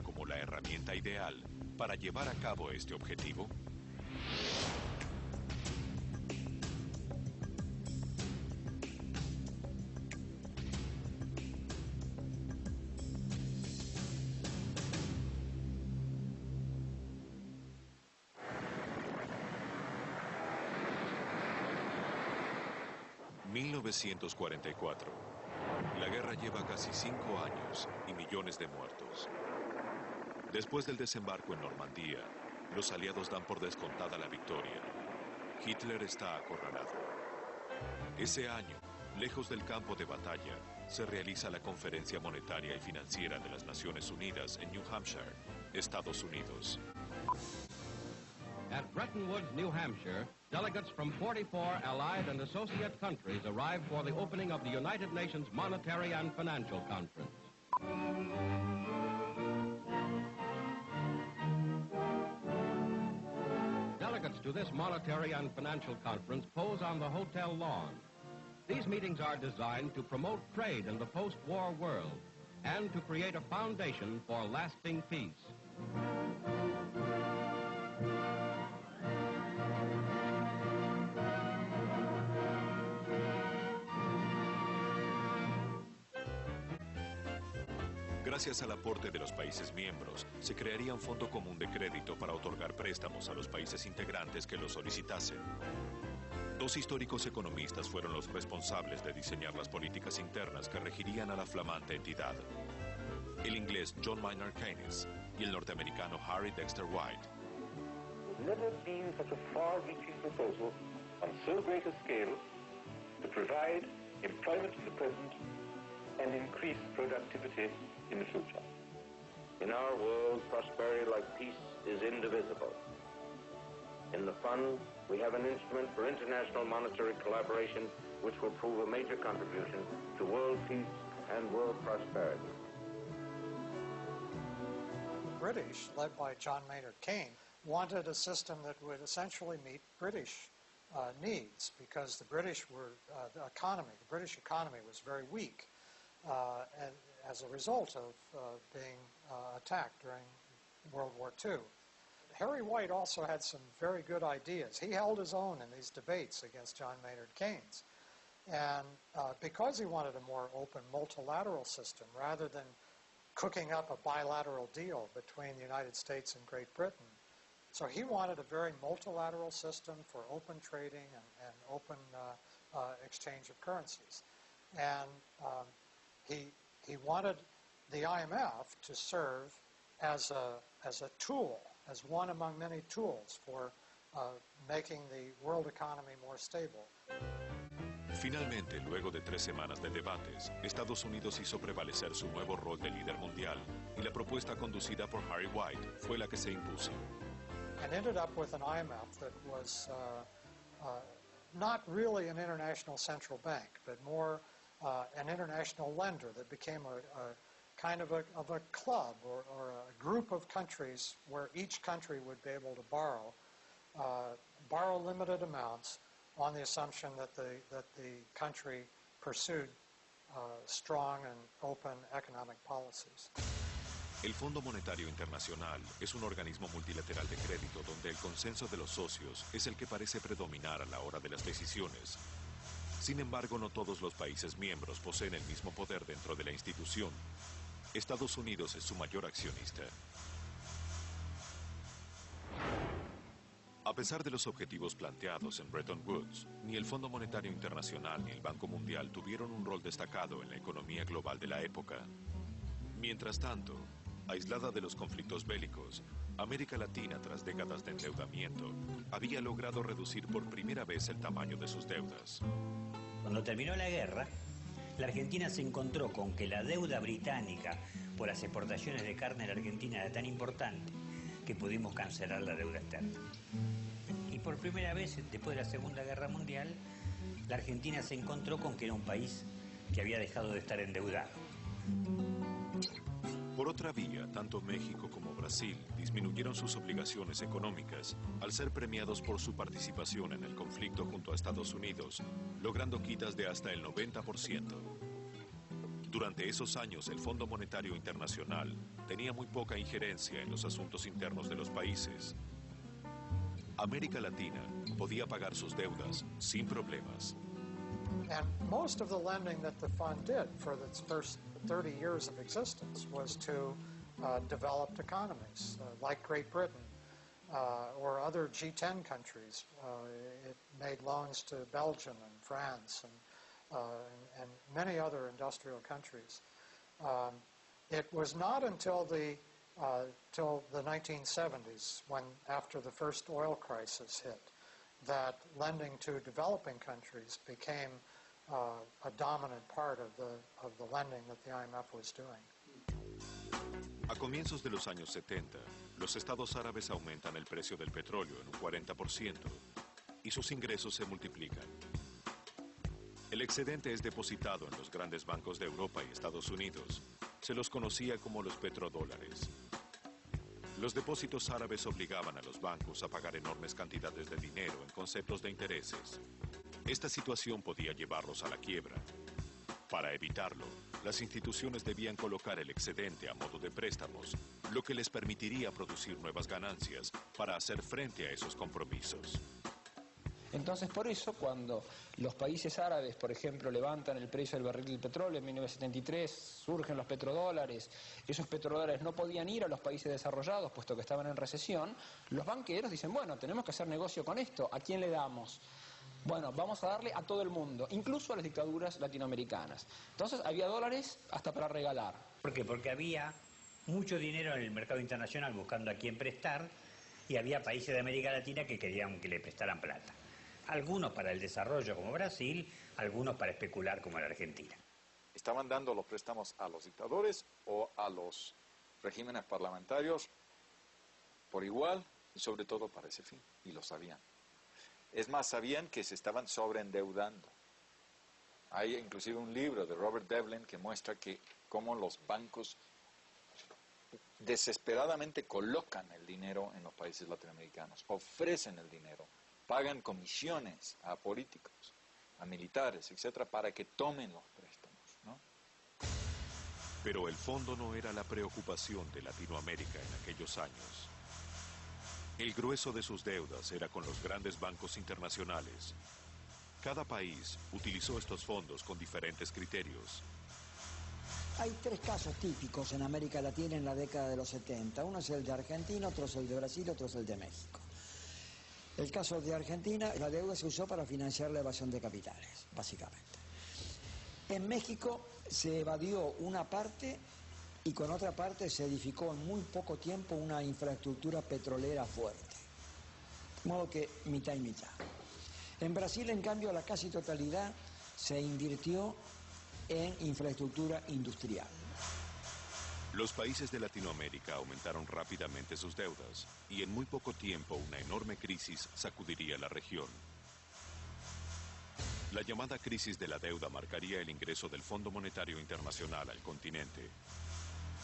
como la herramienta ideal para llevar a cabo este objetivo? ...1944... La guerra lleva casi 5 años y millones de muertos. Después del desembarco en Normandía, los aliados dan por descontada la victoria. Hitler está acorralado. Ese año, lejos del campo de batalla, se realiza la Conferencia Monetaria y Financiera de las Naciones Unidas en New Hampshire, Estados Unidos. At Bretton Woods, New Hampshire, delegates from 44 allied and associate countries arrived for the opening of the United Nations Monetary and Financial Conference. Delegates to this Monetary and Financial Conference pose on the hotel lawn. These meetings are designed to promote trade in the post-war world and to create a foundation for lasting peace. Gracias al aporte de los países miembros, se crearía un fondo común de crédito para otorgar préstamos a los países integrantes que lo solicitasen. Dos históricos economistas fueron los responsables de diseñar las políticas internas que regirían a la flamante entidad. El inglés John Maynard Keynes y el norteamericano Harry Dexter White. Never seen such a far-reaching proposal on so great a scale to provide employment in the present and increase productivity in the future. In our world, prosperity like peace is indivisible. In the fund, we have an instrument for international monetary collaboration which will prove a major contribution to world peace and world prosperity. The British, led by John Maynard Keynes, wanted a system that would essentially meet British needs, because the British were, the British economy was very weak. And as a result of being attacked during World War II. Harry White also had some very good ideas. He held his own in these debates against John Maynard Keynes. And because he wanted a more open multilateral system, rather than cooking up a bilateral deal between the United States and Great Britain, so he wanted a very multilateral system for open trading and open exchange of currencies. And he wanted the IMF to serve as a tool, as one among many tools for making the world economy more stable. Finalmente, luego de 3 semanas de debates, Estados Unidos hizo prevalecer su nuevo rol de líder mundial y la propuesta conducida por Harry White fue la que se impuso. And ended up with an IMF that was not really an international central bank, but more an international lender that became a kind of a club or a group of countries where each country would be able to borrow limited amounts on the assumption that the country pursued strong and open economic policies. El Fondo Monetario Internacional es un organismo multilateral de crédito donde el consenso de los socios es el que parece predominar a la hora de las decisiones. Sin embargo, no todos los países miembros poseen el mismo poder dentro de la institución. Estados Unidos es su mayor accionista. A pesar de los objetivos planteados en Bretton Woods, ni el Fondo Monetario Internacional ni el Banco Mundial tuvieron un rol destacado en la economía global de la época. Mientras tanto, aislada de los conflictos bélicos, América Latina, tras décadas de endeudamiento, había logrado reducir por primera vez el tamaño de sus deudas. Cuando terminó la guerra, la Argentina se encontró con que la deuda británica por las exportaciones de carne a la Argentina era tan importante que pudimos cancelar la deuda externa. Y por primera vez, después de la Segunda Guerra Mundial, la Argentina se encontró con que era un país que había dejado de estar endeudado. Por otra vía, tanto México como Brasil disminuyeron sus obligaciones económicas al ser premiados por su participación en el conflicto junto a Estados Unidos, logrando quitas de hasta el 90%. Durante esos años, el Fondo Monetario Internacional tenía muy poca injerencia en los asuntos internos de los países. América Latina podía pagar sus deudas sin problemas. And most of the lending that the fund did for its first 30 years of existence was to developed economies, like Great Britain or other G10 countries. It made loans to Belgium and France and many other industrial countries. It was not until till the 1970s, when after the first oil crisis hit, that lending to developing countries became a dominant part of the lending that the IMF was doing. A comienzos de los años 70, los estados árabes aumentan el precio del petróleo en un 40% y sus ingresos se multiplican. El excedente es depositado en los grandes bancos de Europa y Estados Unidos. Se los conocía como los petrodólares. Los depósitos árabes obligaban a los bancos a pagar enormes cantidades de dinero en conceptos de intereses. Esta situación podía llevarlos a la quiebra. Para evitarlo, las instituciones debían colocar el excedente a modo de préstamos, lo que les permitiría producir nuevas ganancias para hacer frente a esos compromisos. Entonces, por eso, cuando los países árabes, por ejemplo, levantan el precio del barril del petróleo en 1973, surgen los petrodólares, esos petrodólares no podían ir a los países desarrollados, puesto que estaban en recesión, los banqueros dicen, bueno, tenemos que hacer negocio con esto, ¿a quién le damos? Bueno, vamos a darle a todo el mundo, incluso a las dictaduras latinoamericanas. Entonces, había dólares hasta para regalar. ¿Por qué? Porque había mucho dinero en el mercado internacional buscando a quién prestar, y había países de América Latina que querían que le prestaran plata. Algunos para el desarrollo como Brasil, algunos para especular como la Argentina. ¿Estaban dando los préstamos a los dictadores o a los regímenes parlamentarios por igual y sobre todo para ese fin? Y lo sabían. Es más, sabían que se estaban sobreendeudando. Hay inclusive un libro de Robert Devlin que muestra que cómo los bancos desesperadamente colocan el dinero en los países latinoamericanos, ofrecen el dinero, pagan comisiones a políticos, a militares, etcétera, para que tomen los préstamos, ¿no? Pero el fondo no era la preocupación de Latinoamérica en aquellos años. El grueso de sus deudas era con los grandes bancos internacionales. Cada país utilizó estos fondos con diferentes criterios. Hay tres casos típicos en América Latina en la década de los 70. Uno es el de Argentina, otro es el de Brasil, otro es el de México. El caso de Argentina, la deuda se usó para financiar la evasión de capitales, básicamente. En México se evadió una parte y con otra parte se edificó en muy poco tiempo una infraestructura petrolera fuerte. De modo que mitad y mitad. En Brasil, en cambio, la casi totalidad se invirtió en infraestructura industrial. Los países de Latinoamérica aumentaron rápidamente sus deudas y en muy poco tiempo una enorme crisis sacudiría la región. La llamada crisis de la deuda marcaría el ingreso del Fondo Monetario Internacional al continente.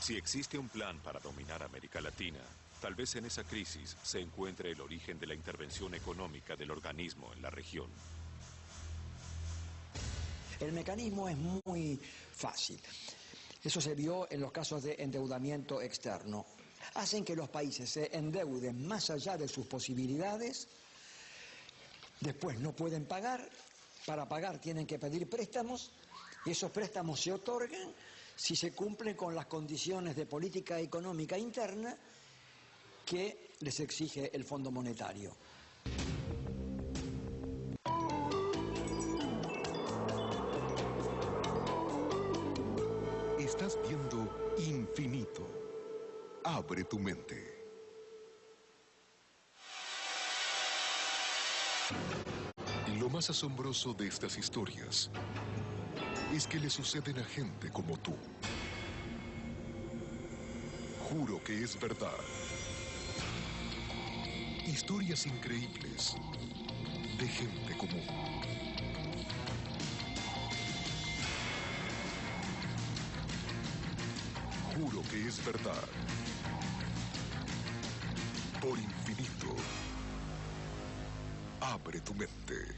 Si existe un plan para dominar América Latina, tal vez en esa crisis se encuentre el origen de la intervención económica del organismo en la región. El mecanismo es muy fácil. Eso se vio en los casos de endeudamiento externo. Hacen que los países se endeuden más allá de sus posibilidades, después no pueden pagar, para pagar tienen que pedir préstamos, y esos préstamos se otorgan si se cumplen con las condiciones de política económica interna que les exige el Fondo Monetario. Estás viendo Infinito. Abre tu mente. Lo más asombroso de estas historias es que le suceden a gente como tú. Juro que es verdad. Historias increíbles de gente común. Juro que es verdad. Por Infinito. Abre tu mente.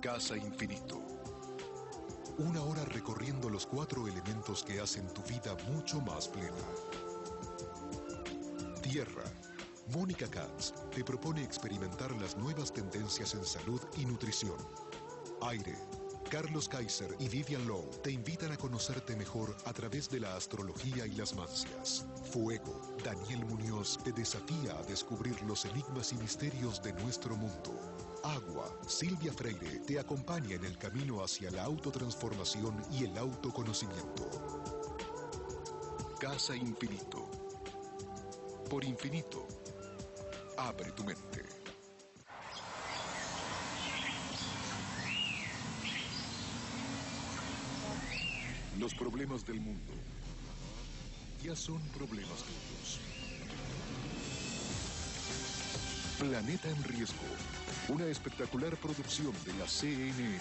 Casa Infinito. Una hora recorriendo los 4 elementos que hacen tu vida mucho más plena. Tierra. Mónica Katz te propone experimentar las nuevas tendencias en salud y nutrición. Aire. Carlos Kaiser y Vivian Lowe te invitan a conocerte mejor a través de la astrología y las mancias. Fuego. Daniel Muñoz te desafía a descubrir los enigmas y misterios de nuestro mundo. Agua. Silvia Freire te acompaña en el camino hacia la autotransformación y el autoconocimiento. Casa Infinito. Por infinito, abre tu mente. Los problemas del mundo ya son problemas tuyos. Planeta en Riesgo, una espectacular producción de la CNN.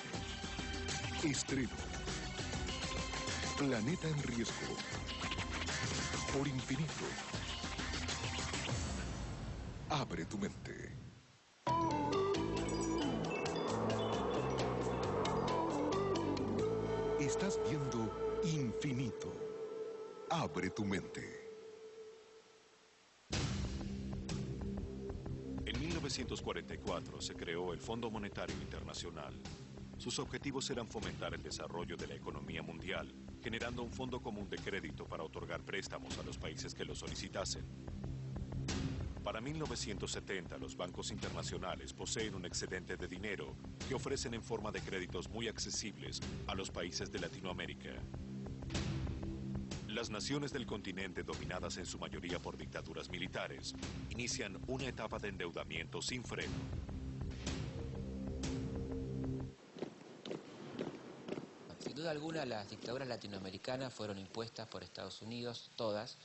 Estreno. Planeta en Riesgo. Por infinito. Abre tu mente. Estás viendo Infinito. Abre tu mente. En 1944 se creó el Fondo Monetario Internacional. Sus objetivos eran fomentar el desarrollo de la economía mundial, generando un fondo común de crédito para otorgar préstamos a los países que lo solicitasen. Para 1970, los bancos internacionales poseen un excedente de dinero que ofrecen en forma de créditos muy accesibles a los países de Latinoamérica. Las naciones del continente, dominadas en su mayoría por dictaduras militares, inician una etapa de endeudamiento sin freno. Sin duda alguna, las dictaduras latinoamericanas fueron impuestas por Estados Unidos, todas.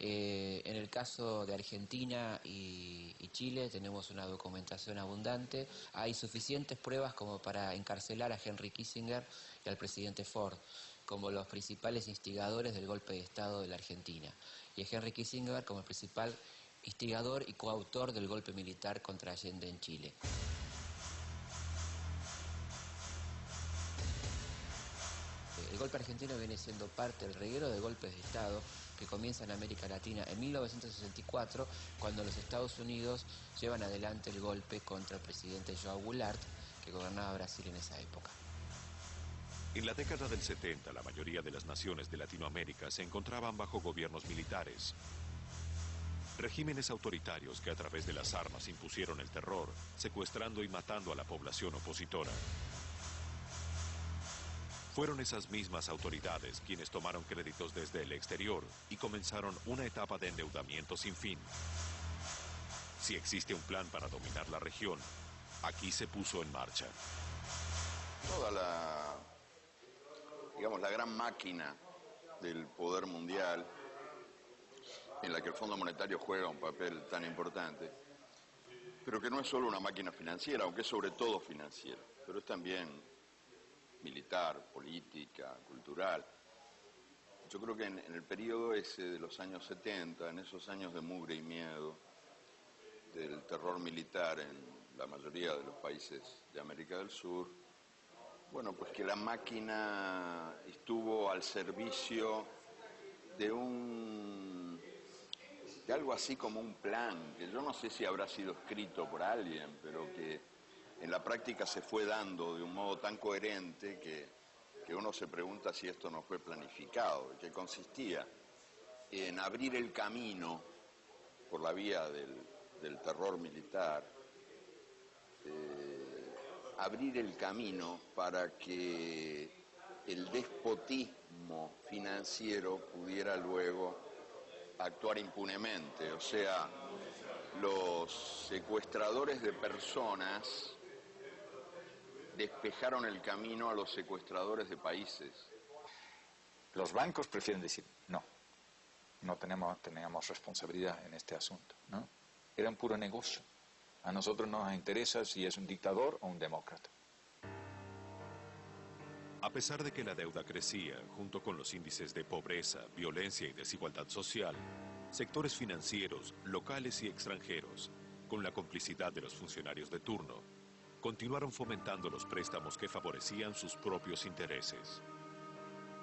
En el caso de Argentina y Chile tenemos una documentación abundante. Hay suficientes pruebas como para encarcelar a Henry Kissinger y al presidente Ford como los principales instigadores del golpe de Estado de la Argentina, y a Henry Kissinger como el principal instigador y coautor del golpe militar contra Allende en Chile. El golpe argentino viene siendo parte del reguero de golpes de Estado que comienza en América Latina en 1964, cuando los Estados Unidos llevan adelante el golpe contra el presidente João Goulart, que gobernaba Brasil en esa época. En la década del 70, la mayoría de las naciones de Latinoamérica se encontraban bajo gobiernos militares. Regímenes autoritarios que a través de las armas impusieron el terror, secuestrando y matando a la población opositora. Fueron esas mismas autoridades quienes tomaron créditos desde el exterior y comenzaron una etapa de endeudamiento sin fin. Si existe un plan para dominar la región, aquí se puso en marcha. Toda la gran máquina del poder mundial, en la que el Fondo Monetario juega un papel tan importante, pero que no es solo una máquina financiera, aunque es sobre todo financiera, pero es también militar, política, cultural. Yo creo que en el periodo ese de los años 70, en esos años de mugre y miedo, del terror militar en la mayoría de los países de América del Sur, bueno, pues que la máquina estuvo al servicio de algo así como un plan, que yo no sé si habrá sido escrito por alguien, pero que en la práctica se fue dando de un modo tan coherente que uno se pregunta si esto no fue planificado, que consistía en abrir el camino por la vía del terror militar, abrir el camino para que el despotismo financiero pudiera luego actuar impunemente. O sea, los secuestradores de personas despejaron el camino a los secuestradores de países. Los bancos prefieren decir no teníamos responsabilidad en este asunto, ¿no? Era un puro negocio. A nosotros nos interesa si es un dictador o un demócrata. A pesar de que la deuda crecía, junto con los índices de pobreza, violencia y desigualdad social, sectores financieros, locales y extranjeros, con la complicidad de los funcionarios de turno, continuaron fomentando los préstamos que favorecían sus propios intereses.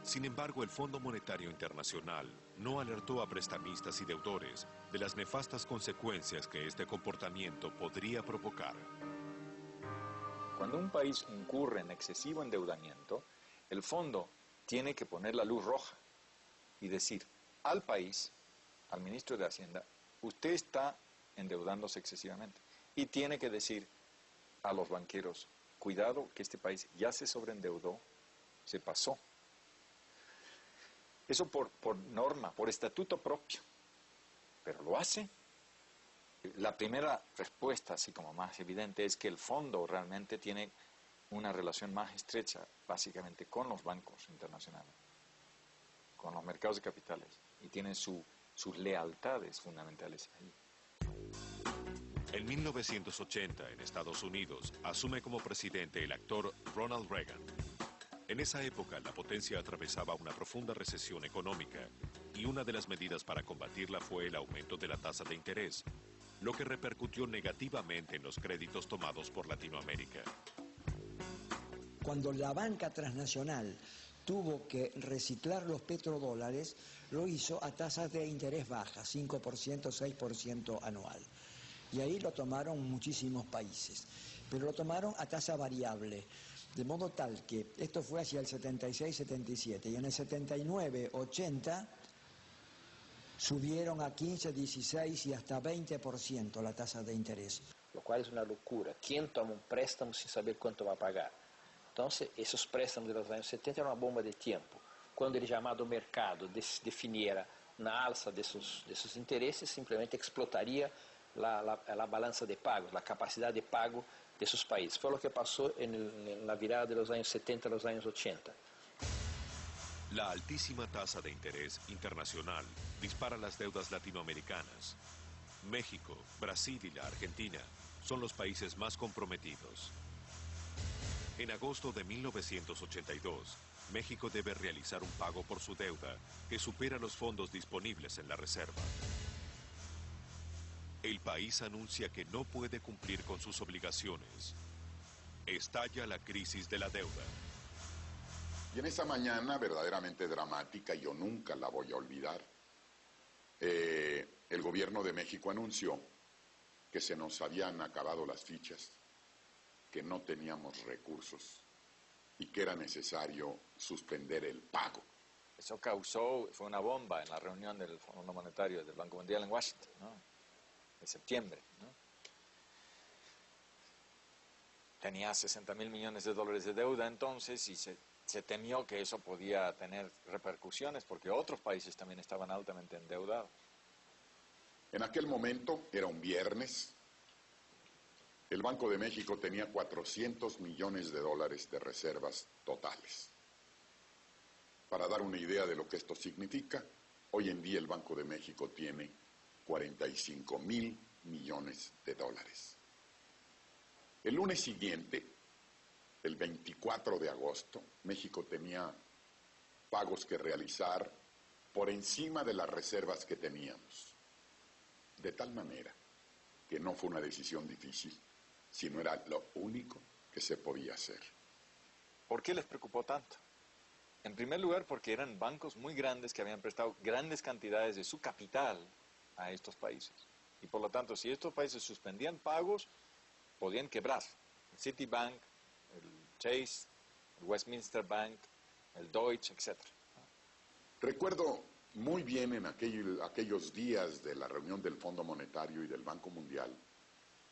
Sin embargo, el Fondo Monetario Internacional no alertó a prestamistas y deudores de las nefastas consecuencias que este comportamiento podría provocar. Cuando un país incurre en excesivo endeudamiento, el fondo tiene que poner la luz roja y decir al país, al ministro de Hacienda, usted está endeudándose excesivamente. Y tiene que decir a los banqueros, cuidado que este país ya se sobreendeudó, se pasó. Eso por norma, por estatuto propio, pero lo hace. La primera respuesta, así como más evidente, es que el fondo realmente tiene una relación más estrecha, básicamente, con los bancos internacionales, con los mercados de capitales, y tiene sus lealtades fundamentales ahí. En 1980, en Estados Unidos, asume como presidente el actor Ronald Reagan. En esa época, la potencia atravesaba una profunda recesión económica y una de las medidas para combatirla fue el aumento de la tasa de interés, lo que repercutió negativamente en los créditos tomados por Latinoamérica. Cuando la banca transnacional tuvo que reciclar los petrodólares, lo hizo a tasas de interés bajas, 5%, 6% anual. Y ahí lo tomaron muchísimos países, pero lo tomaron a tasa variable, de modo tal que esto fue hacia el 76-77, y en el 79-80 subieron a 15, 16 y hasta 20% la tasa de interés. Lo cual es una locura. ¿Quién toma un préstamo sin saber cuánto va a pagar? Entonces, esos préstamos de los años 70 eran una bomba de tiempo. Cuando el llamado mercado definiera una alza de sus intereses, simplemente explotaría la balanza de pagos, la capacidad de pago de esos países. Fue lo que pasó en la virada de los años 70 a los años 80. La altísima tasa de interés internacional dispara las deudas latinoamericanas. México, Brasil y la Argentina son los países más comprometidos. En agosto de 1982, México debe realizar un pago por su deuda que supera los fondos disponibles en la reserva. El país anuncia que no puede cumplir con sus obligaciones. Estalla la crisis de la deuda. Y en esa mañana verdaderamente dramática, yo nunca la voy a olvidar, el gobierno de México anunció que se nos habían acabado las fichas, que no teníamos recursos y que era necesario suspender el pago. Eso fue una bomba en la reunión del Fondo Monetario del Banco Mundial en Washington, ¿no? De septiembre, ¿no? Tenía 60.000 millones de dólares de deuda entonces y se temió que eso podía tener repercusiones porque otros países también estaban altamente endeudados. En aquel momento, era un viernes, el Banco de México tenía 400 millones de dólares de reservas totales. Para dar una idea de lo que esto significa, hoy en día el Banco de México tiene 45.000 millones de dólares. El lunes siguiente, el 24 de agosto, México tenía pagos que realizar por encima de las reservas que teníamos. De tal manera que no fue una decisión difícil, sino era lo único que se podía hacer. ¿Por qué les preocupó tanto? En primer lugar, porque eran bancos muy grandes que habían prestado grandes cantidades de su capital a estos países. Y por lo tanto, si estos países suspendían pagos, podían quebrar. El Citibank, el Chase, el Westminster Bank, el Deutsche, etc. Recuerdo muy bien en aquellos días de la reunión del Fondo Monetario y del Banco Mundial,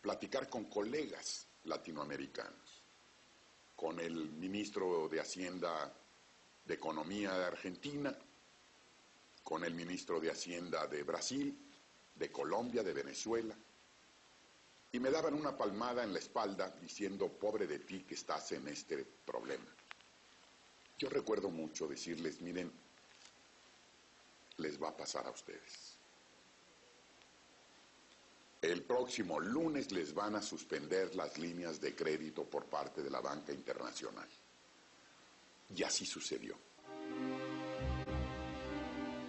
platicar con colegas latinoamericanos, con el ministro de Hacienda de Economía de Argentina, con el ministro de Hacienda de Brasil, de Colombia, de Venezuela, y me daban una palmada en la espalda diciendo, pobre de ti que estás en este problema. Yo recuerdo mucho decirles, miren, les va a pasar a ustedes. El próximo lunes les van a suspender las líneas de crédito por parte de la banca internacional. Y así sucedió.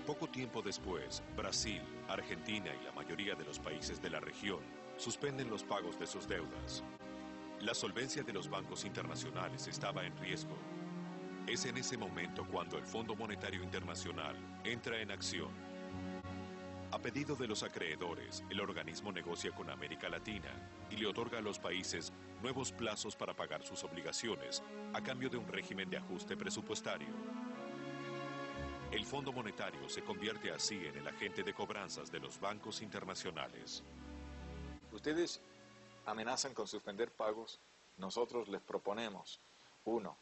Poco tiempo después, Brasil, Argentina y la mayoría de los países de la región suspenden los pagos de sus deudas. La solvencia de los bancos internacionales estaba en riesgo. Es en ese momento cuando el Fondo Monetario Internacional entra en acción. A pedido de los acreedores, el organismo negocia con América Latina y le otorga a los países nuevos plazos para pagar sus obligaciones a cambio de un régimen de ajuste presupuestario. El Fondo Monetario se convierte así en el agente de cobranzas de los bancos internacionales. Ustedes amenazan con suspender pagos. Nosotros les proponemos, uno,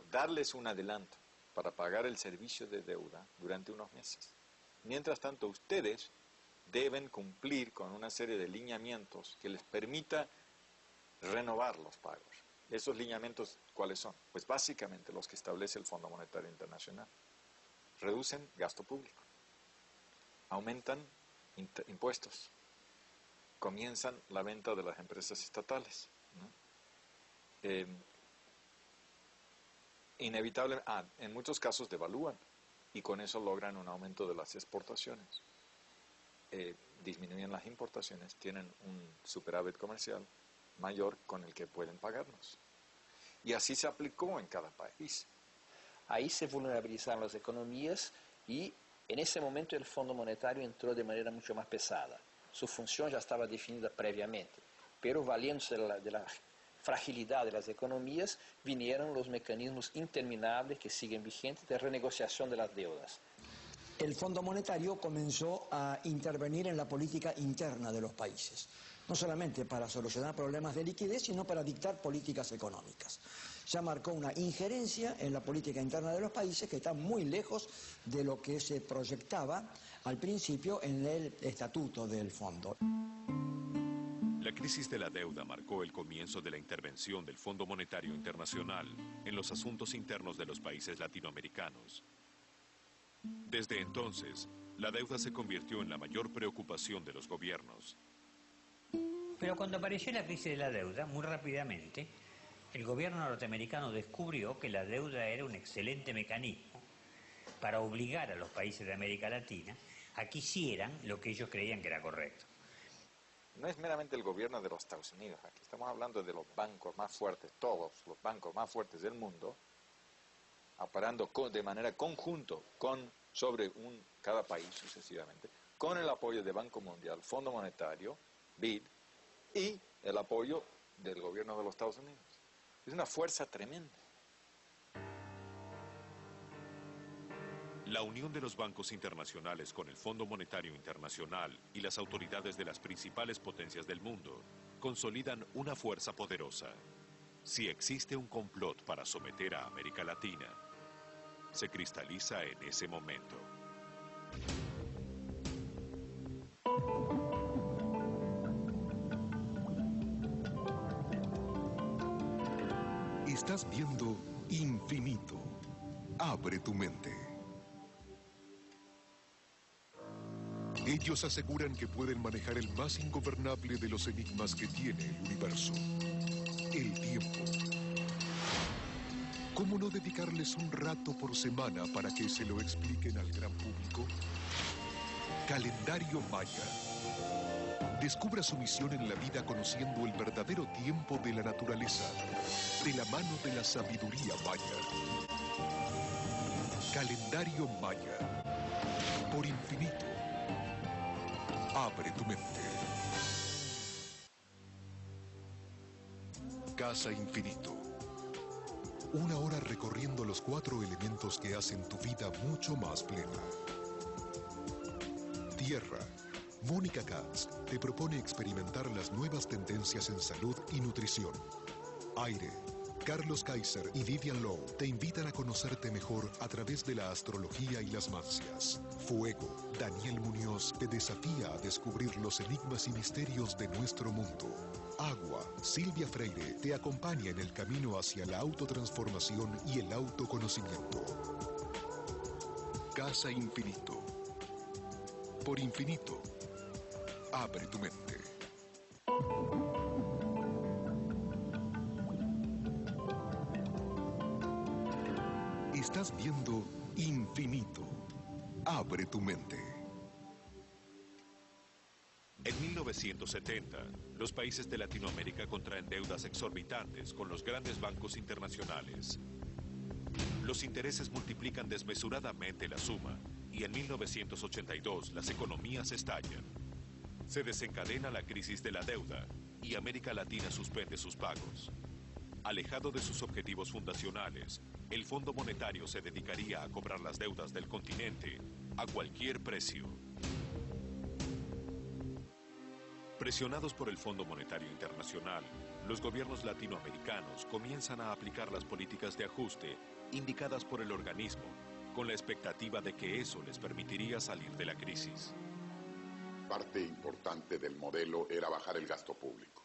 darles un adelanto para pagar el servicio de deuda durante unos meses. Mientras tanto, ustedes deben cumplir con una serie de lineamientos que les permita renovar los pagos. ¿Esos lineamientos cuáles son? Pues básicamente los que establece el Fondo Monetario Internacional. Reducen gasto público, aumentan impuestos, comienzan la venta de las empresas estatales, ¿no? En muchos casos devalúan y con eso logran un aumento de las exportaciones. Disminuyen las importaciones, tienen un superávit comercial mayor con el que pueden pagarnos. Y así se aplicó en cada país. Ahí se vulnerabilizaron las economías y en ese momento el Fondo Monetario entró de manera mucho más pesada. Su función ya estaba definida previamente, pero valiéndose de la fragilidad de las economías, vinieron los mecanismos interminables que siguen vigentes de renegociación de las deudas. El Fondo Monetario comenzó a intervenir en la política interna de los países, no solamente para solucionar problemas de liquidez, sino para dictar políticas económicas. Ya marcó una injerencia en la política interna de los países que está muy lejos de lo que se proyectaba al principio en el estatuto del fondo. La crisis de la deuda marcó el comienzo de la intervención del Fondo Monetario Internacional en los asuntos internos de los países latinoamericanos. Desde entonces, la deuda se convirtió en la mayor preocupación de los gobiernos. Pero cuando apareció la crisis de la deuda, muy rápidamente, el gobierno norteamericano descubrió que la deuda era un excelente mecanismo para obligar a los países de América Latina a que hicieran lo que ellos creían que era correcto. No es meramente el gobierno de los Estados Unidos, aquí estamos hablando de los bancos más fuertes, todos los bancos más fuertes del mundo, operando de manera conjunta sobre cada país sucesivamente, con el apoyo del Banco Mundial, Fondo Monetario, BID, y el apoyo del gobierno de los Estados Unidos. Es una fuerza tremenda. La unión de los bancos internacionales con el Fondo Monetario Internacional y las autoridades de las principales potencias del mundo consolidan una fuerza poderosa. Si existe un complot para someter a América Latina, se cristaliza en ese momento. Estás viendo Infinito. Abre tu mente. Ellos aseguran que pueden manejar el más ingobernable de los enigmas que tiene el universo: el tiempo. ¿Cómo no dedicarles un rato por semana para que se lo expliquen al gran público? Calendario Maya. Descubra su misión en la vida conociendo el verdadero tiempo de la naturaleza, de la mano de la sabiduría maya. Calendario Maya. Por Infinito. Abre tu mente. Casa Infinito. Una hora recorriendo los 4 elementos que hacen tu vida mucho más plena. Tierra. Mónica Katz te propone experimentar las nuevas tendencias en salud y nutrición. Aire. Carlos Kaiser y Vivian Lowe te invitan a conocerte mejor a través de la astrología y las mancias. Fuego. Daniel Muñoz te desafía a descubrir los enigmas y misterios de nuestro mundo. Agua. Silvia Freire te acompaña en el camino hacia la autotransformación y el autoconocimiento. Casa Infinito. Por Infinito. Abre tu mente. Estás viendo Infinito. Abre tu mente. En 1970, los países de Latinoamérica contraen deudas exorbitantes con los grandes bancos internacionales. Los intereses multiplican desmesuradamente la suma y en 1982 las economías estallan. Se desencadena la crisis de la deuda y América Latina suspende sus pagos. Alejado de sus objetivos fundacionales, el Fondo Monetario se dedicaría a cobrar las deudas del continente a cualquier precio. Presionados por el Fondo Monetario Internacional, los gobiernos latinoamericanos comienzan a aplicar las políticas de ajuste indicadas por el organismo, con la expectativa de que eso les permitiría salir de la crisis. Parte importante del modelo era bajar el gasto público.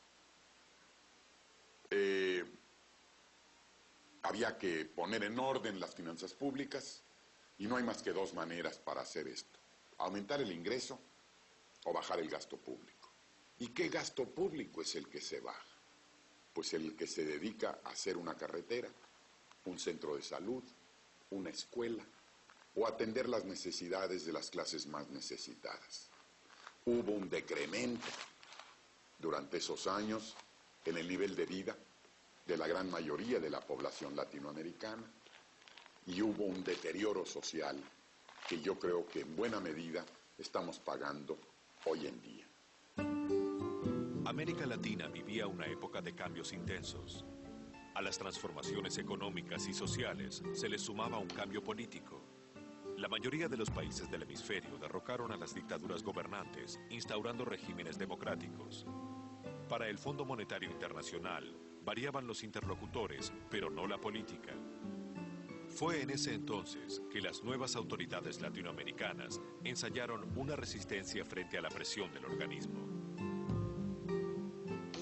Había que poner en orden las finanzas públicas y no hay más que dos maneras para hacer esto: aumentar el ingreso o bajar el gasto público. ¿Y qué gasto público es el que se baja? Pues el que se dedica a hacer una carretera, un centro de salud, una escuela o atender las necesidades de las clases más necesitadas. Hubo un decremento durante esos años en el nivel de vida de la gran mayoría de la población latinoamericana y hubo un deterioro social que yo creo que en buena medida estamos pagando hoy en día. América Latina vivía una época de cambios intensos. A las transformaciones económicas y sociales se les sumaba un cambio político. La mayoría de los países del hemisferio derrocaron a las dictaduras gobernantes, instaurando regímenes democráticos. Para el Fondo Monetario Internacional, variaban los interlocutores, pero no la política. Fue en ese entonces que las nuevas autoridades latinoamericanas ensayaron una resistencia frente a la presión del organismo.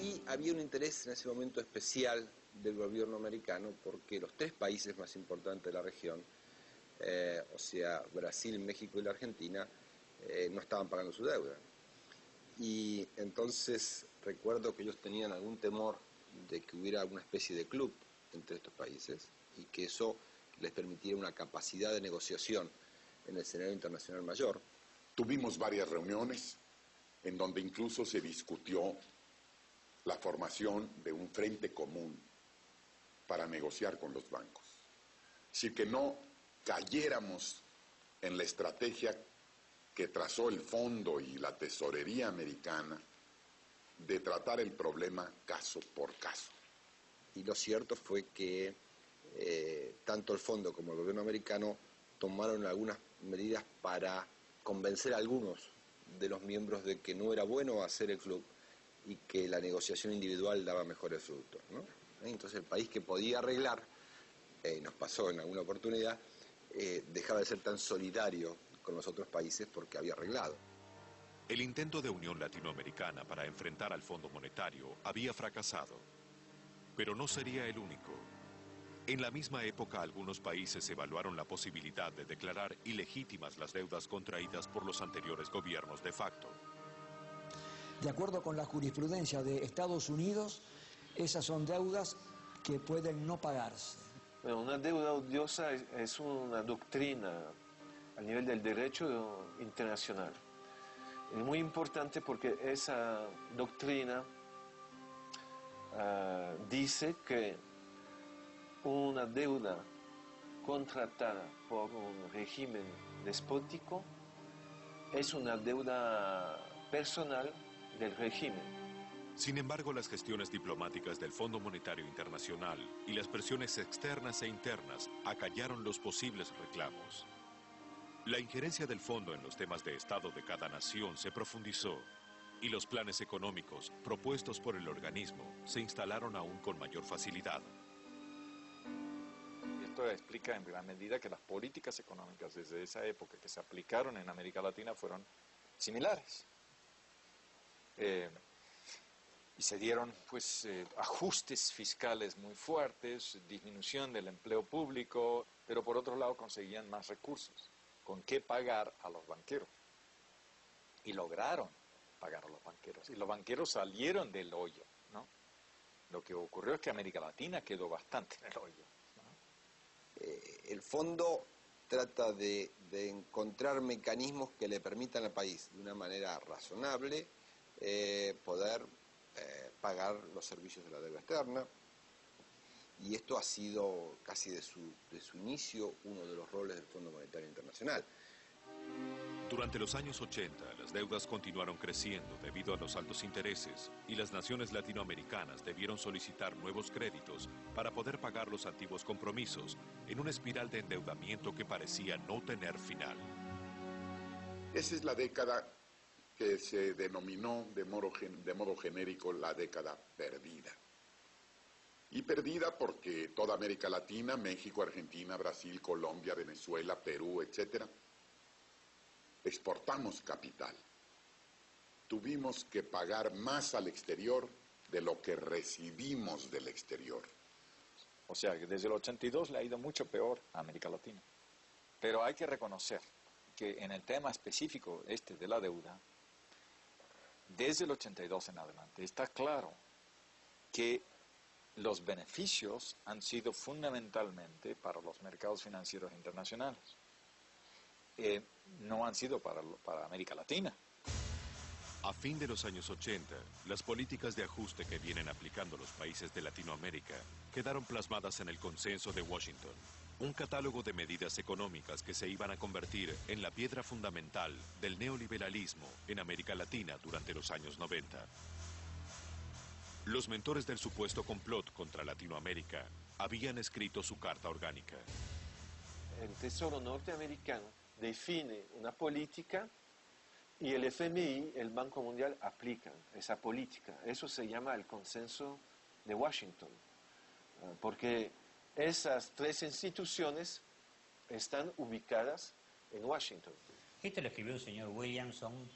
Y había un interés en ese momento especial del gobierno americano porque los tres países más importantes de la región, o sea, Brasil, México y la Argentina, no estaban pagando su deuda. Y entonces recuerdo que ellos tenían algún temor de que hubiera alguna especie de club entre estos países y que eso les permitiera una capacidad de negociación en el escenario internacional mayor. Tuvimos varias reuniones en donde incluso se discutió la formación de un frente común para negociar con los bancos. Así que no cayéramos en la estrategia que trazó el Fondo y la Tesorería americana de tratar el problema caso por caso. Y lo cierto fue que tanto el Fondo como el gobierno americano tomaron algunas medidas para convencer a algunos de los miembros de que no era bueno hacer el club y que la negociación individual daba mejores frutos, ¿no? Entonces el país que podía arreglar, nos pasó en alguna oportunidad, dejaba de ser tan solidario con los otros países porque había arreglado. El intento de unión latinoamericana para enfrentar al Fondo Monetario había fracasado, pero no sería el único. En la misma época, algunos países evaluaron la posibilidad de declarar ilegítimas las deudas contraídas por los anteriores gobiernos de facto. De acuerdo con la jurisprudencia de Estados Unidos, esas son deudas que pueden no pagarse. Bueno, una deuda odiosa es una doctrina a nivel del derecho internacional. Es muy importante porque esa doctrina dice que una deuda contratada por un régimen despótico es una deuda personal del régimen. Sin embargo, las gestiones diplomáticas del Fondo Monetario Internacional y las presiones externas e internas acallaron los posibles reclamos. La injerencia del fondo en los temas de Estado de cada nación se profundizó y los planes económicos propuestos por el organismo se instalaron aún con mayor facilidad. Esto explica en gran medida que las políticas económicas desde esa época que se aplicaron en América Latina fueron similares. Y se dieron pues ajustes fiscales muy fuertes, disminución del empleo público, pero por otro lado conseguían más recursos con qué pagar a los banqueros. Y lograron pagar a los banqueros. Y los banqueros salieron del hoyo, ¿no? Lo que ocurrió es que América Latina quedó bastante en el hoyo, ¿no? El fondo trata de encontrar mecanismos que le permitan al país, de una manera razonable, poder pagar los servicios de la deuda externa. Y esto ha sido casi de su inicio uno de los roles del Fondo Monetario Internacional. Durante los años 80, las deudas continuaron creciendo debido a los altos intereses y las naciones latinoamericanas debieron solicitar nuevos créditos para poder pagar los antiguos compromisos en una espiral de endeudamiento que parecía no tener final. Esa es la década que se denominó de modo genérico la década perdida. Y perdida porque toda América Latina, México, Argentina, Brasil, Colombia, Venezuela, Perú, etcétera, exportamos capital. Tuvimos que pagar más al exterior de lo que recibimos del exterior. O sea, que desde el 82 le ha ido mucho peor a América Latina. Pero hay que reconocer que en el tema específico de la deuda, desde el 82 en adelante, está claro que los beneficios han sido fundamentalmente para los mercados financieros internacionales. No han sido para América Latina. A fin de los años 80, las políticas de ajuste que vienen aplicando los países de Latinoamérica quedaron plasmadas en el Consenso de Washington, un catálogo de medidas económicas que se iban a convertir en la piedra fundamental del neoliberalismo en América Latina durante los años 90. Los mentores del supuesto complot contra Latinoamérica habían escrito su carta orgánica. El Tesoro norteamericano define una política y el FMI, el Banco Mundial, aplican esa política. Eso se llama el Consenso de Washington, porque esas tres instituciones están ubicadas en Washington. Esto lo escribió un señor Williamson,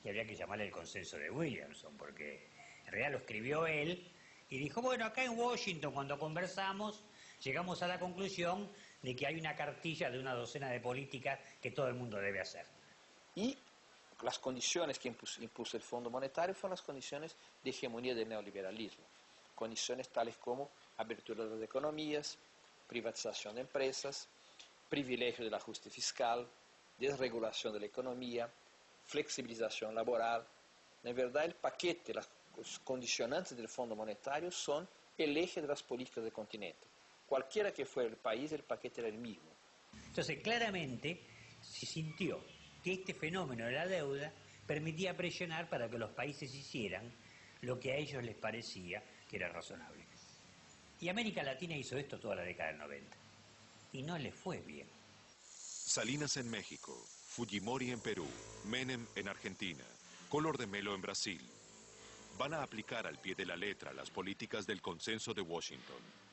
y habría que llamarle el Consenso de Williamson, porque en realidad lo escribió él, y dijo, bueno, acá en Washington cuando conversamos, llegamos a la conclusión de que hay una cartilla de una docena de políticas que todo el mundo debe hacer. Y las condiciones que impuso el Fondo Monetario fueron las condiciones de hegemonía del neoliberalismo. Condiciones tales como apertura de las economías, privatización de empresas, privilegio del ajuste fiscal, desregulación de la economía, flexibilización laboral. En verdad, el paquete, los condicionantes del Fondo Monetario son el eje de las políticas del continente. Cualquiera que fuera el país, el paquete era el mismo. Entonces, claramente se sintió que este fenómeno de la deuda permitía presionar para que los países hicieran lo que a ellos les parecía que era razonable. Y América Latina hizo esto toda la década del 90. Y no les fue bien. Salinas en México, Fujimori en Perú, Menem en Argentina, Collor de Mello en Brasil. Van a aplicar al pie de la letra las políticas del Consenso de Washington.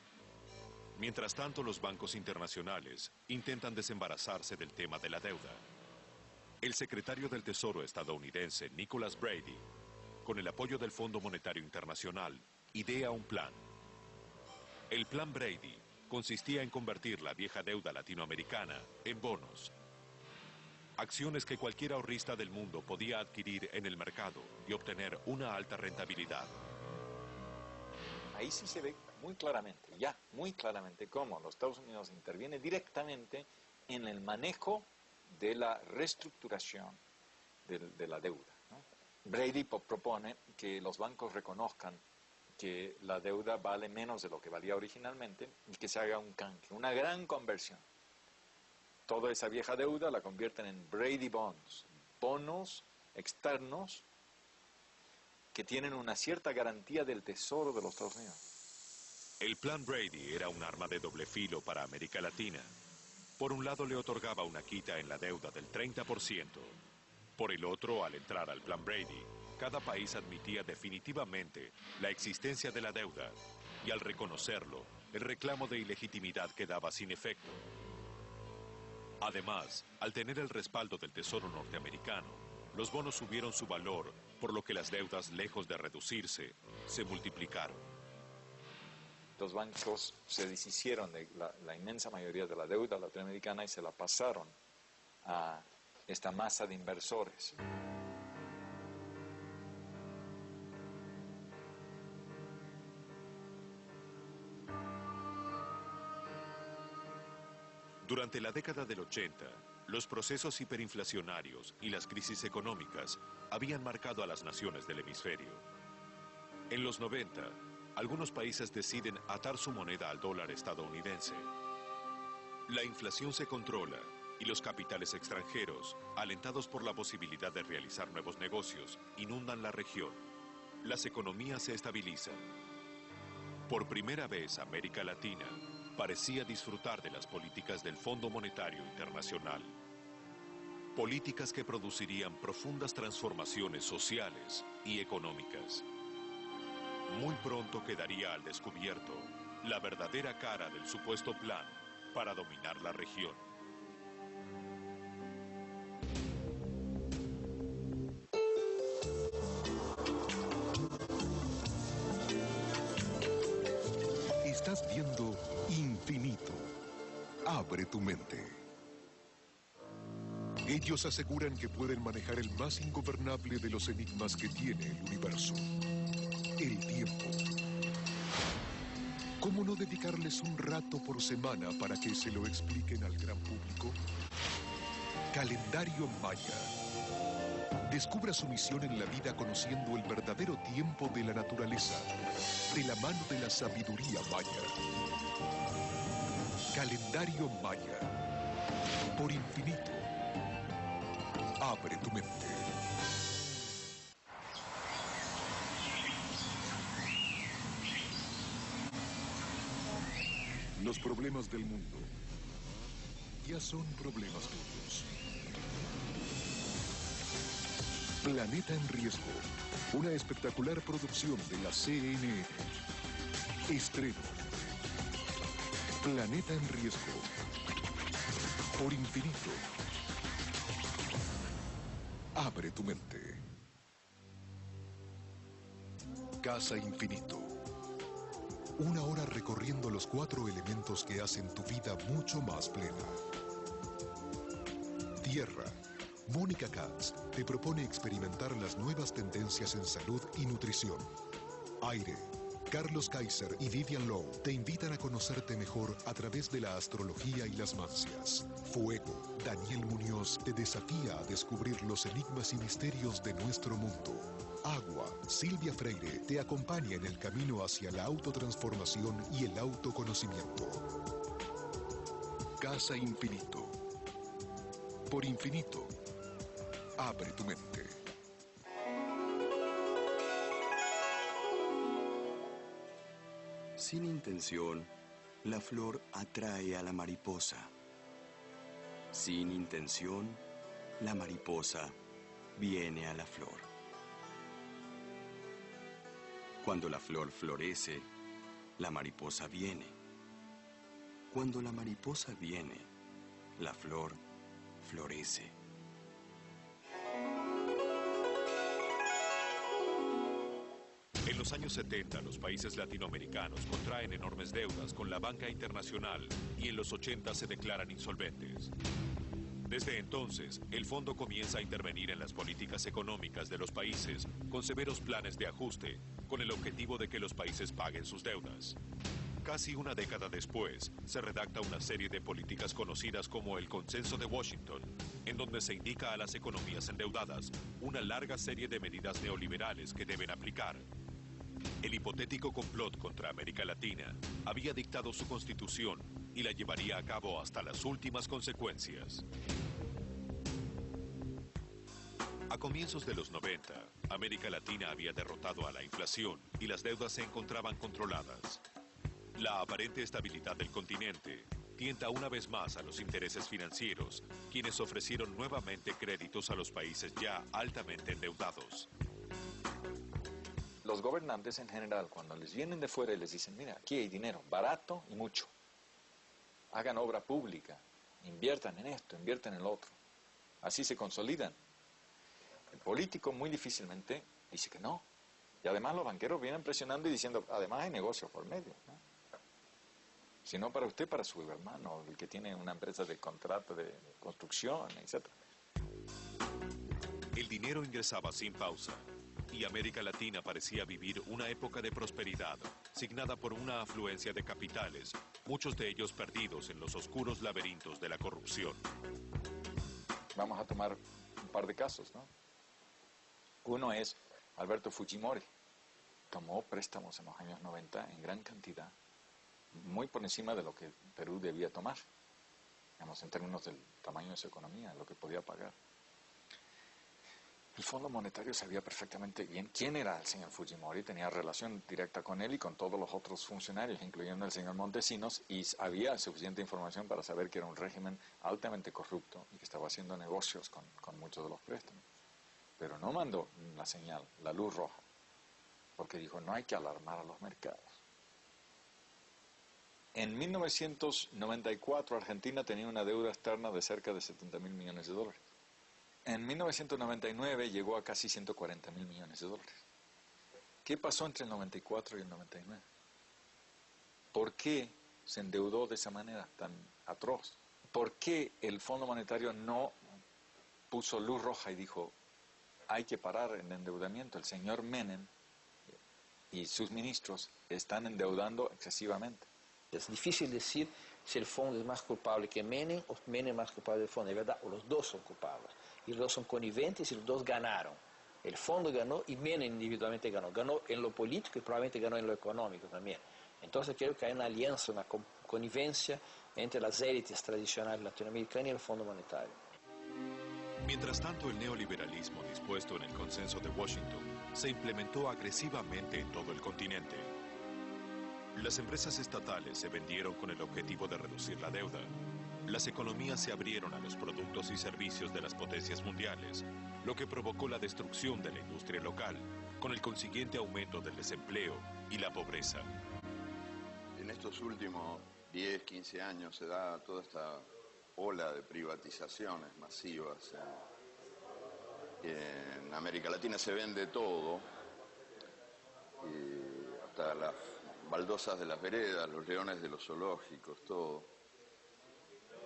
Mientras tanto, los bancos internacionales intentan desembarazarse del tema de la deuda. El secretario del Tesoro estadounidense, Nicholas Brady, con el apoyo del Fondo Monetario Internacional, idea un plan. El Plan Brady consistía en convertir la vieja deuda latinoamericana en bonos. Acciones que cualquier ahorrista del mundo podía adquirir en el mercado y obtener una alta rentabilidad. Ahí sí se ve muy claramente cómo los Estados Unidos interviene directamente en el manejo de la reestructuración de la deuda, ¿no? Brady propone que los bancos reconozcan que la deuda vale menos de lo que valía originalmente y que se haga un canje, una gran conversión. Toda esa vieja deuda la convierten en Brady Bonds, bonos externos que tienen una cierta garantía del Tesoro de los Estados Unidos. El Plan Brady era un arma de doble filo para América Latina. Por un lado le otorgaba una quita en la deuda del 30%. Por el otro, al entrar al Plan Brady, cada país admitía definitivamente la existencia de la deuda y al reconocerlo, el reclamo de ilegitimidad quedaba sin efecto. Además, al tener el respaldo del Tesoro norteamericano, los bonos subieron su valor, por lo que las deudas, lejos de reducirse, se multiplicaron. Los bancos se deshicieron de la inmensa mayoría de la deuda latinoamericana y se la pasaron a esta masa de inversores. Durante la década del 80, los procesos hiperinflacionarios y las crisis económicas habían marcado a las naciones del hemisferio. En los 90, algunos países deciden atar su moneda al dólar estadounidense. La inflación se controla y los capitales extranjeros, alentados por la posibilidad de realizar nuevos negocios, inundan la región. Las economías se estabilizan. Por primera vez, América Latina parecía disfrutar de las políticas del Fondo Monetario Internacional. Políticas que producirían profundas transformaciones sociales y económicas. Muy pronto quedaría al descubierto la verdadera cara del supuesto plan para dominar la región. Estás viendo Infinito. Abre tu mente. Ellos aseguran que pueden manejar el más ingobernable de los enigmas que tiene el universo: el tiempo. ¿Cómo no dedicarles un rato por semana para que se lo expliquen al gran público? Calendario Maya. Descubra su misión en la vida conociendo el verdadero tiempo de la naturaleza, de la mano de la sabiduría maya. Calendario Maya. Por Infinito. Abre tu mente. Los problemas del mundo ya son problemas tuyos. Planeta en Riesgo, una espectacular producción de la CNN. Estreno. Planeta en Riesgo. Por Infinito. Abre tu mente. Casa Infinito. Una hora recorriendo los 4 elementos que hacen tu vida mucho más plena. Tierra. Mónica Katz te propone experimentar las nuevas tendencias en salud y nutrición. Aire. Carlos Kaiser y Vivian Lowe te invitan a conocerte mejor a través de la astrología y las mancias. Fuego. Daniel Muñoz te desafía a descubrir los enigmas y misterios de nuestro mundo. Agua. Silvia Freire te acompaña en el camino hacia la autotransformación y el autoconocimiento. Casa Infinito. Por Infinito. Abre tu mente. Sin intención, la flor atrae a la mariposa. Sin intención, la mariposa viene a la flor. Cuando la flor florece, la mariposa viene. Cuando la mariposa viene, la flor florece. En los años 70, los países latinoamericanos contraen enormes deudas con la banca internacional y en los 80 se declaran insolventes. Desde entonces, el fondo comienza a intervenir en las políticas económicas de los países con severos planes de ajuste, con el objetivo de que los países paguen sus deudas. Casi una década después, se redacta una serie de políticas conocidas como el Consenso de Washington, en donde se indica a las economías endeudadas una larga serie de medidas neoliberales que deben aplicar. El hipotético complot contra América Latina había dictado su constitución y la llevaría a cabo hasta las últimas consecuencias. A comienzos de los 90, América Latina había derrotado a la inflación y las deudas se encontraban controladas. La aparente estabilidad del continente tienta una vez más a los intereses financieros, quienes ofrecieron nuevamente créditos a los países ya altamente endeudados. Los gobernantes en general, cuando les vienen de fuera y les dicen, mira, aquí hay dinero, barato y mucho. Hagan obra pública, inviertan en esto, inviertan en lo otro. Así se consolidan. El político muy difícilmente dice que no. Y además los banqueros vienen presionando y diciendo, además hay negocios por medio, ¿no? Si no para usted, para su hermano, el que tiene una empresa de contrato de construcción, etc. El dinero ingresaba sin pausa. y América Latina parecía vivir una época de prosperidad, signada por una afluencia de capitales, muchos de ellos perdidos en los oscuros laberintos de la corrupción. Vamos a tomar un par de casos, ¿no? Uno es Alberto Fujimori. Tomó préstamos en los años 90 en gran cantidad, muy por encima de lo que Perú debía tomar, digamos, en términos del tamaño de su economía, lo que podía pagar. El Fondo Monetario sabía perfectamente bien quién era el señor Fujimori, tenía relación directa con él y con todos los otros funcionarios, incluyendo el señor Montesinos, y había suficiente información para saber que era un régimen altamente corrupto y que estaba haciendo negocios con muchos de los préstamos. Pero no mandó la señal, la luz roja, porque dijo, no hay que alarmar a los mercados. En 1994, Argentina tenía una deuda externa de cerca de 70.000 millones de dólares. En 1999 llegó a casi 140.000 millones de dólares. ¿Qué pasó entre el 94 y el 99? ¿Por qué se endeudó de esa manera tan atroz? ¿Por qué el Fondo Monetario no puso luz roja y dijo, hay que parar el endeudamiento? El señor Menem y sus ministros están endeudando excesivamente. Es difícil decir si el fondo es más culpable que Menem o Menem es más culpable del fondo. Es verdad, los dos son culpables. Y los dos son conniventes y los dos ganaron. El fondo ganó y Menem individualmente ganó. Ganó en lo político y probablemente ganó en lo económico también. Entonces creo que hay una alianza, una connivencia entre las élites tradicionales latinoamericanas y el Fondo Monetario. Mientras tanto, el neoliberalismo dispuesto en el Consenso de Washington se implementó agresivamente en todo el continente. Las empresas estatales se vendieron con el objetivo de reducir la deuda. Las economías se abrieron a los productos y servicios de las potencias mundiales, lo que provocó la destrucción de la industria local, con el consiguiente aumento del desempleo y la pobreza. En estos últimos 10, 15 años se da toda esta ola de privatizaciones masivas. En América Latina se vende todo, hasta las baldosas de las veredas, los leones de los zoológicos, todo,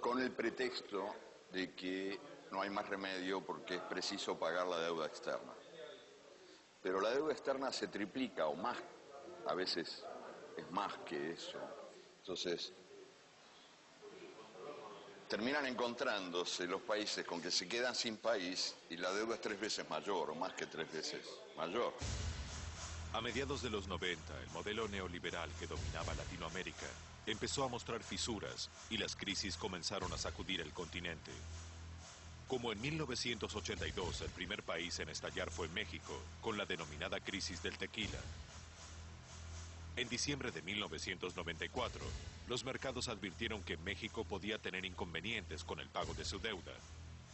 con el pretexto de que no hay más remedio porque es preciso pagar la deuda externa. Pero la deuda externa se triplica o más, a veces es más que eso. Entonces, terminan encontrándose los países con que se quedan sin país y la deuda es 3 veces mayor o más que 3 veces mayor. A mediados de los 90, el modelo neoliberal que dominaba Latinoamérica empezó a mostrar fisuras y las crisis comenzaron a sacudir el continente. Como en 1982, el primer país en estallar fue México, con la denominada crisis del tequila. En diciembre de 1994, los mercados advirtieron que México podía tener inconvenientes con el pago de su deuda,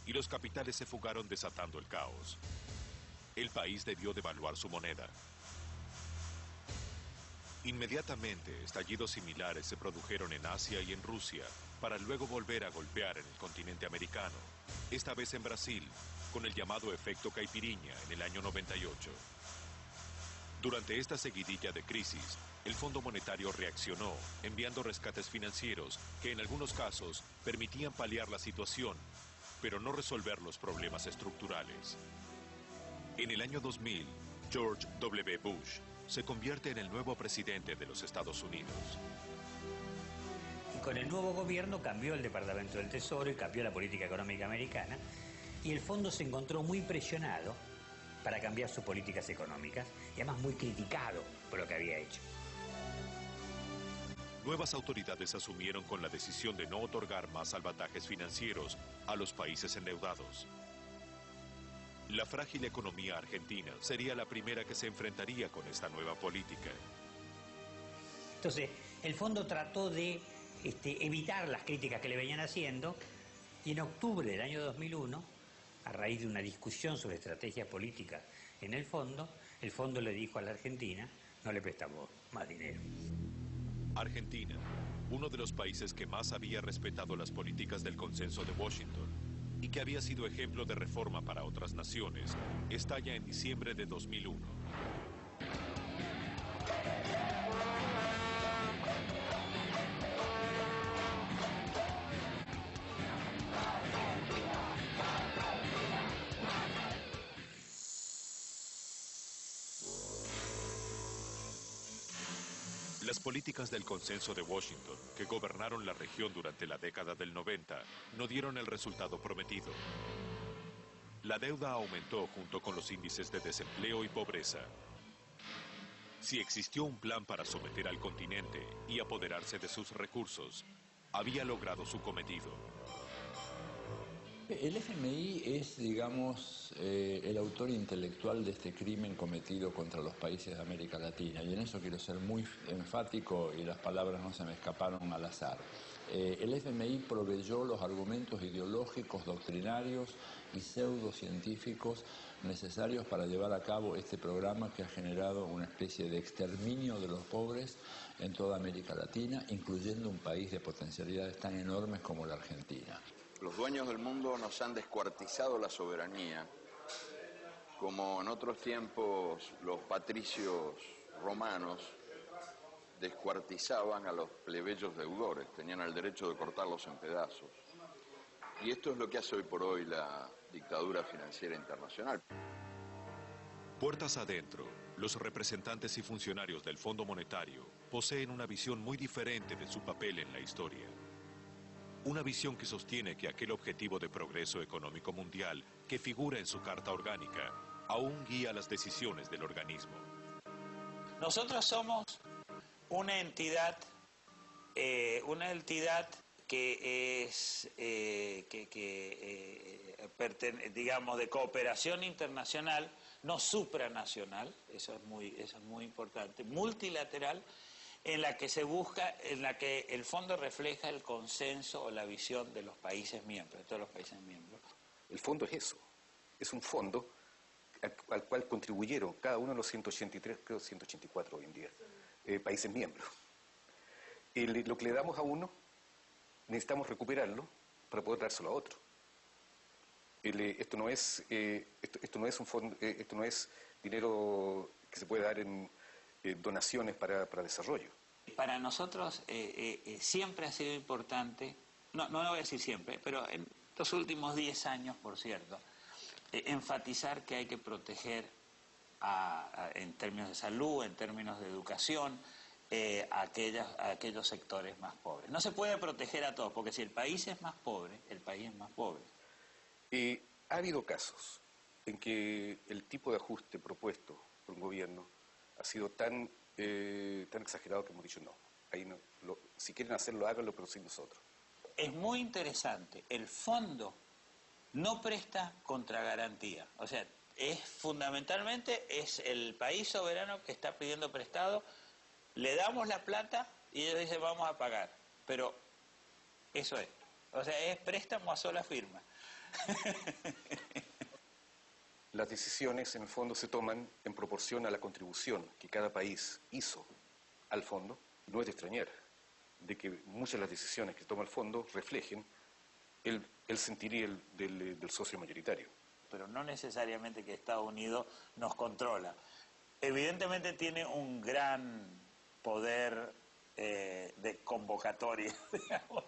y los capitales se fugaron desatando el caos. El país debió devaluar su moneda. Inmediatamente, estallidos similares se produjeron en Asia y en Rusia, para luego volver a golpear en el continente americano, esta vez en Brasil, con el llamado efecto caipiriña en el año 98. Durante esta seguidilla de crisis, el Fondo Monetario reaccionó, enviando rescates financieros que en algunos casos permitían paliar la situación, pero no resolver los problemas estructurales. En el año 2000, George W. Bush se convierte en el nuevo presidente de los Estados Unidos. Y con el nuevo gobierno cambió el Departamento del Tesoro y cambió la política económica americana, y el fondo se encontró muy presionado para cambiar sus políticas económicas y además muy criticado por lo que había hecho. Nuevas autoridades asumieron con la decisión de no otorgar más salvatajes financieros a los países endeudados. La frágil economía argentina sería la primera que se enfrentaría con esta nueva política. Entonces, el fondo trató de evitar las críticas que le venían haciendo, y en octubre del año 2001, a raíz de una discusión sobre estrategia política en el fondo le dijo a la Argentina, no le prestamos más dinero. Argentina, uno de los países que más había respetado las políticas del Consenso de Washington y que había sido ejemplo de reforma para otras naciones, estalla en diciembre de 2001. Las políticas del Consenso de Washington, que gobernaron la región durante la década del 90, no dieron el resultado prometido. La deuda aumentó junto con los índices de desempleo y pobreza. Si existió un plan para someter al continente y apoderarse de sus recursos, había logrado su cometido. El FMI es, digamos, el autor intelectual de este crimen cometido contra los países de América Latina, y en eso quiero ser muy enfático y las palabras no se me escaparon al azar. El FMI proveyó los argumentos ideológicos, doctrinarios y pseudocientíficos necesarios para llevar a cabo este programa que ha generado una especie de exterminio de los pobres en toda América Latina, incluyendo un país de potencialidades tan enormes como la Argentina. Los dueños del mundo nos han descuartizado la soberanía, como en otros tiempos los patricios romanos descuartizaban a los plebeyos deudores, tenían el derecho de cortarlos en pedazos. Y esto es lo que hace hoy por hoy la dictadura financiera internacional. Puertas adentro, los representantes y funcionarios del Fondo Monetario poseen una visión muy diferente de su papel en la historia. Una visión que sostiene que aquel objetivo de progreso económico mundial que figura en su Carta Orgánica aún guía las decisiones del organismo. Nosotros somos una entidad que es, digamos, de cooperación internacional, no supranacional, eso es muy importante, multilateral, en la que se busca, en la que el fondo refleja el consenso o la visión de los países miembros, de todos los países miembros. El fondo es eso, es un fondo al cual contribuyeron cada uno de los 183, creo 184 hoy en día, países miembros. Lo que le damos a uno, necesitamos recuperarlo para poder dárselo a otro. Esto no es un fondo, esto no es dinero que se puede dar en donaciones para desarrollo. Para nosotros siempre ha sido importante, no lo voy a decir siempre, pero en los últimos 10 años, por cierto, enfatizar que hay que proteger en términos de salud, en términos de educación, a aquellos sectores más pobres. No se puede proteger a todos, porque si el país es más pobre, el país es más pobre. Ha habido casos en que el tipo de ajuste propuesto por un gobierno ha sido tan exagerado que hemos dicho no. Ahí no, si quieren hacerlo, háganlo, pero sin nosotros. Es muy interesante. El fondo no presta contra garantía. O sea, fundamentalmente es el país soberano que está pidiendo prestado. Le damos la plata y ellos dicen vamos a pagar. Pero eso es. O sea, es préstamo a sola firma. Las decisiones, en el fondo, se toman en proporción a la contribución que cada país hizo al fondo. No es de extrañar de que muchas de las decisiones que toma el fondo reflejen el sentir del socio mayoritario. Pero no necesariamente que Estados Unidos nos controla. Evidentemente tiene un gran poder de convocatoria, digamos.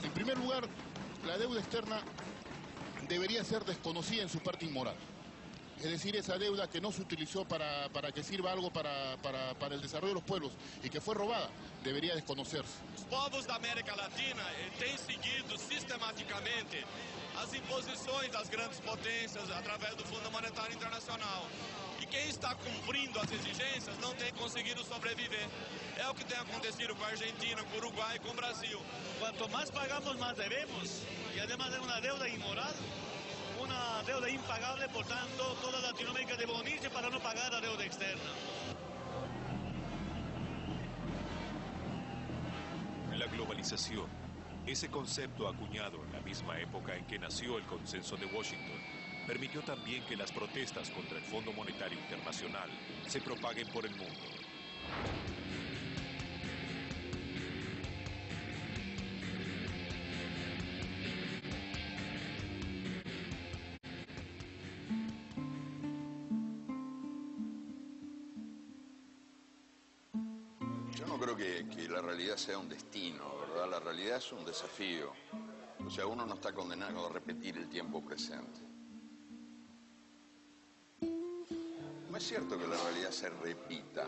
En primer lugar, la deuda externa debería ser desconocida en su parte inmoral. Es decir, esa deuda que no se utilizó para que sirva algo para el desarrollo de los pueblos y que fue robada, debería desconocerse. Os povos da América Latina têm seguido sistematicamente as imposições das grandes potências através do Fundo Monetário Internacional. E quem está cumprindo as exigências não tem conseguido sobreviver. É o que tem acontecido com a Argentina, com o Uruguai e com o Brasil. Cuanto más pagamos, más debemos. Y además de una deuda inmoral, una deuda impagable, por tanto, toda Latinoamérica debe unirse para no pagar la deuda externa. La globalización, ese concepto acuñado en la misma época en que nació el Consenso de Washington, permitió también que las protestas contra el Fondo Monetario Internacional se propaguen por el mundo. Yo no creo que la realidad sea un destino, ¿verdad? La realidad es un desafío. Los sea, uno no está condenado a repetir el tiempo presente. No es cierto que la realidad se repita.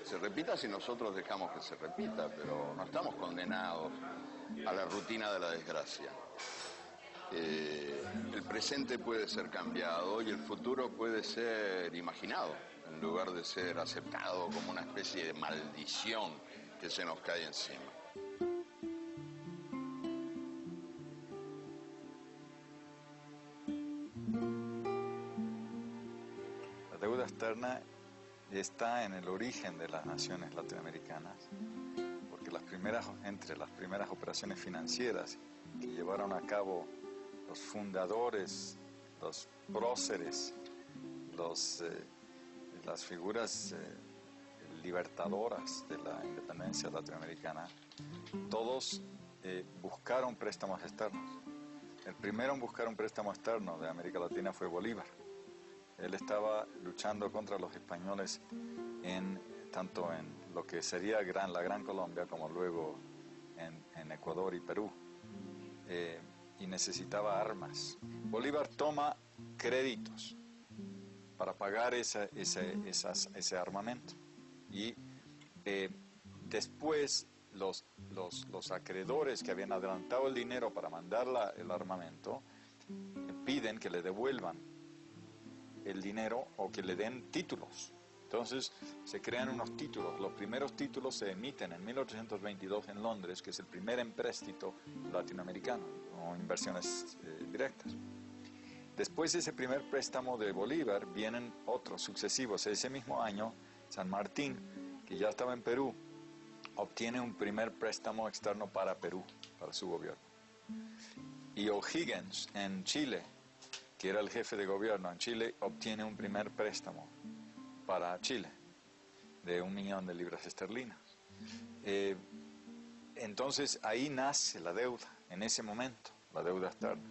Se repita si nosotros dejamos que se repita, pero no estamos condenados a la rutina de la desgracia. El presente puede ser cambiado y el futuro puede ser imaginado, en lugar de ser aceptado como una especie de maldición que se nos cae encima. La deuda externa está en el origen de las naciones latinoamericanas, porque entre las primeras operaciones financieras que llevaron a cabo los fundadores, los próceres, las figuras libertadoras de la independencia latinoamericana, todos buscaron préstamos externos. El primero en buscar un préstamo externo de América Latina fue Bolívar. Él estaba luchando contra los españoles tanto en lo que sería la Gran Colombia como luego en Ecuador y Perú. Y necesitaba armas. Bolívar toma créditos para pagar ese armamento. Y después los acreedores que habían adelantado el dinero para mandar el armamento piden que le devuelvan el dinero o que le den títulos. Entonces se crean unos títulos. Los primeros títulos se emiten en 1822 en Londres, que es el primer empréstito latinoamericano, o inversiones directas. Después de ese primer préstamo de Bolívar vienen otros sucesivos. Ese mismo año, San Martín, que ya estaba en Perú, obtiene un primer préstamo externo para Perú, para su gobierno. Y O'Higgins en Chile, que era el jefe de gobierno en Chile, obtiene un primer préstamo para Chile de 1 millón de libras esterlinas. Entonces ahí nace la deuda, en ese momento, la deuda externa.